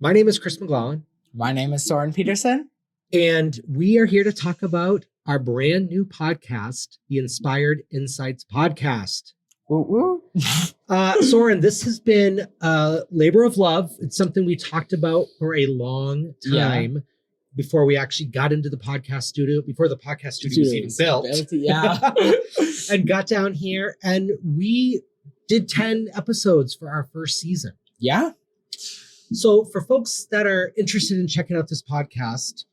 My name is Chris McGlaughlin. My name is Soren Peterson. And we are here to talk about our brand new podcast, the Inspired Insights podcast. Woo woo. Soren, this has been a labor of love. It's something we talked about for a long time before we actually got into the podcast studio, before the podcast studio was even built. And got down here, and we did 10 episodes for our first season. Yeah. So for folks that are interested in checking out this podcast,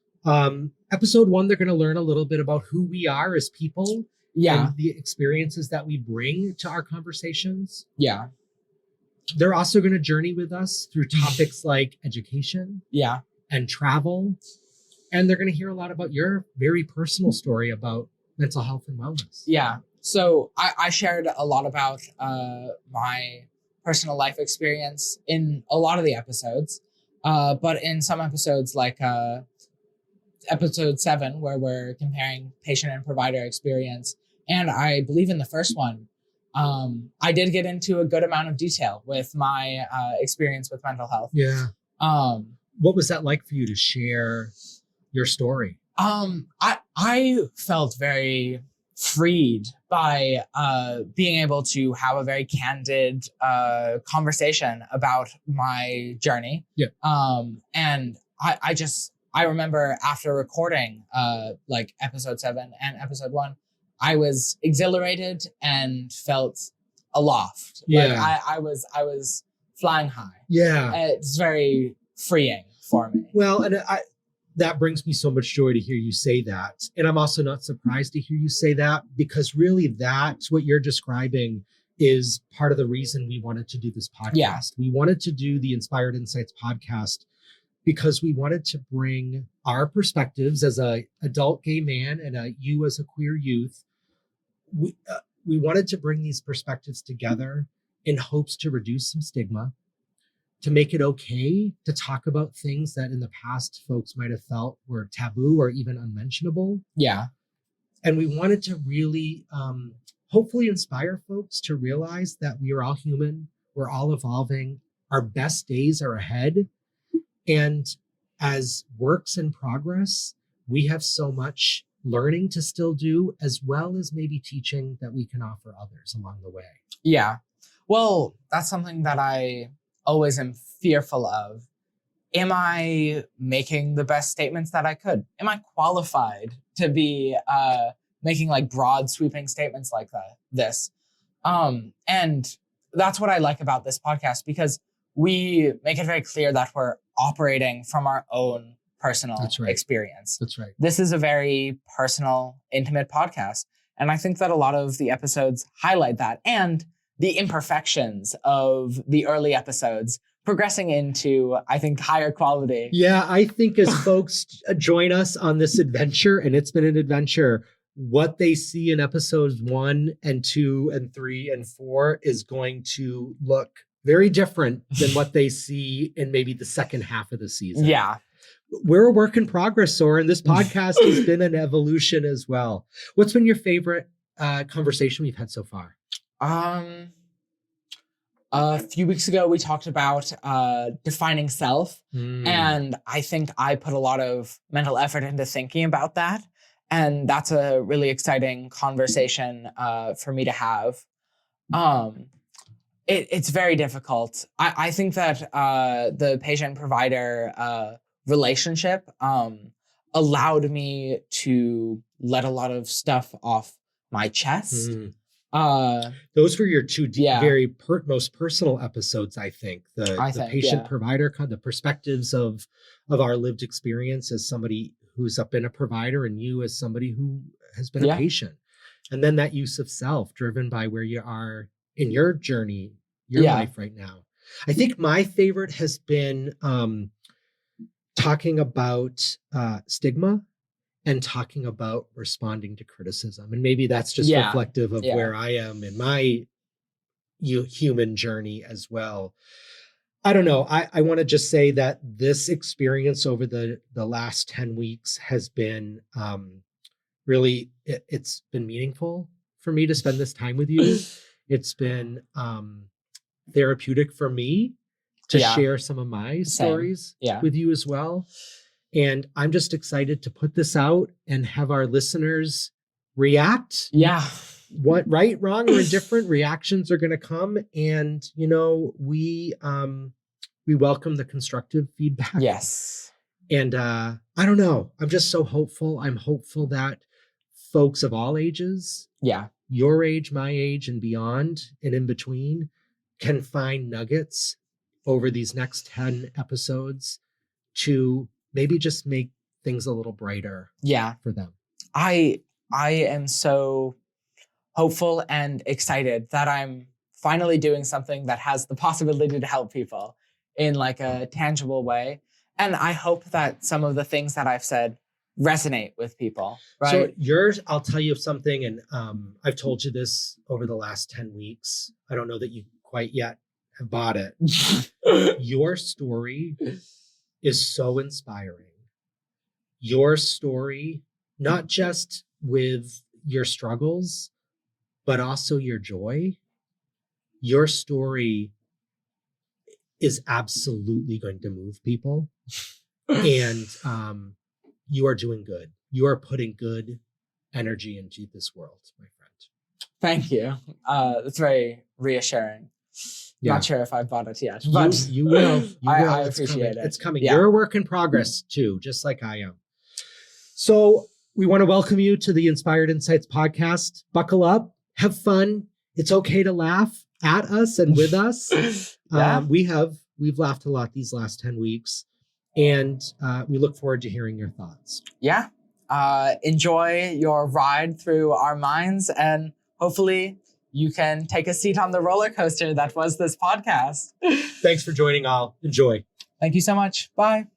episode 1, they're going to learn a little bit about who we are as people. And the experiences that we bring to our conversations. Yeah. They're also going to journey with us through topics like education. Yeah. And travel. And they're going to hear a lot about your very personal story about mental health and wellness. Yeah. So I shared a lot about my personal life experience in a lot of the episodes. But in some episodes, like episode 7, where we're comparing patient and provider experience, and I believe in the first one, I did get into a good amount of detail with my experience with mental health. Yeah. What was that like for you to share your story? I felt very freed by being able to have a very candid conversation about my journey. Yeah. And I remember after recording like episode 7 and episode 1, I was exhilarated and felt aloft. Yeah. Like I was flying high. Yeah. It's very freeing for me. Well, and that brings me so much joy to hear you say that. And I'm also not surprised to hear you say that, because really that's what you're describing is part of the reason we wanted to do this podcast. Yeah. We wanted to do the Inspired Insights podcast because we wanted to bring our perspectives as a adult gay man and you as a queer youth. We wanted to bring these perspectives together in hopes to reduce some stigma, to make it okay to talk about things that in the past folks might have felt were taboo or even unmentionable. Yeah. And we wanted to really hopefully inspire folks to realize that we are all human, we're all evolving, our best days are ahead. And as works in progress, we have so much learning to still do, as well as maybe teaching that we can offer others along the way. Yeah. Well, that's something that I always am fearful of. Am I making the best statements that I could? Am I qualified to be making like broad sweeping statements like this? And that's what I like about this podcast, because we make it very clear that we're operating from our own personal experience. That's right. This is a very personal, intimate podcast. And I think that a lot of the episodes highlight that, and the imperfections of the early episodes progressing into, I think, higher quality. Yeah, I think as folks join us on this adventure, and it's been an adventure, what they see in episodes 1 and 2 and 3 and 4 is going to look very different than what they see in maybe the second half of the season. Yeah. We're a work in progress, Soren. This podcast has been an evolution as well. What's been your favorite conversation we've had so far? A few weeks ago, we talked about defining self. And I think I put a lot of mental effort into thinking about that. And that's a really exciting conversation for me to have. It's very difficult. I think that the patient-provider relationship allowed me to let a lot of stuff off my chest. Those were your two very most personal episodes, I think. The patient-provider, the perspectives of our lived experience as somebody who's been a provider, and you as somebody who has been a patient. And then that use of self driven by where you are in your journey, your life right now. I think my favorite has been talking about stigma and talking about responding to criticism. And maybe that's just reflective of where I am in my human journey as well. I don't know. I want to just say that this experience over the last 10 weeks has been really, it's been meaningful for me to spend this time with you. It's been therapeutic for me to share some of my stories with you as well. And I'm just excited to put this out and have our listeners react. Yeah. What, right, wrong, or indifferent reactions are going to come. And, you know, we welcome the constructive feedback. Yes. And I don't know. I'm just so hopeful. I'm hopeful that folks of all ages, your age, my age, and beyond, and in between, can find nuggets over these next 10 episodes to maybe just make things a little brighter for them. I am so hopeful and excited that I'm finally doing something that has the possibility to help people in like a tangible way. And I hope that some of the things that I've said resonate with people. Right? So I'll tell you something, and I've told you this over the last 10 weeks. I don't know that you quite yet have bought it. Your story is so inspiring. Your story, not just with your struggles, but also your joy. Your story is absolutely going to move people. And you are doing good. You are putting good energy into this world, my friend. Thank you. That's very reassuring. Not sure if I bought it yet, but you will. I appreciate it. It's coming. You're a work in progress too, just like I am. So we want to welcome you to the Inspired Insights podcast. Buckle up, have fun. It's okay to laugh at us and with us. We've laughed a lot these last 10 weeks, and we look forward to hearing your thoughts. Yeah. Enjoy your ride through our minds, and hopefully you can take a seat on the roller coaster that was this podcast. Thanks for joining all. Enjoy. Thank you so much. Bye.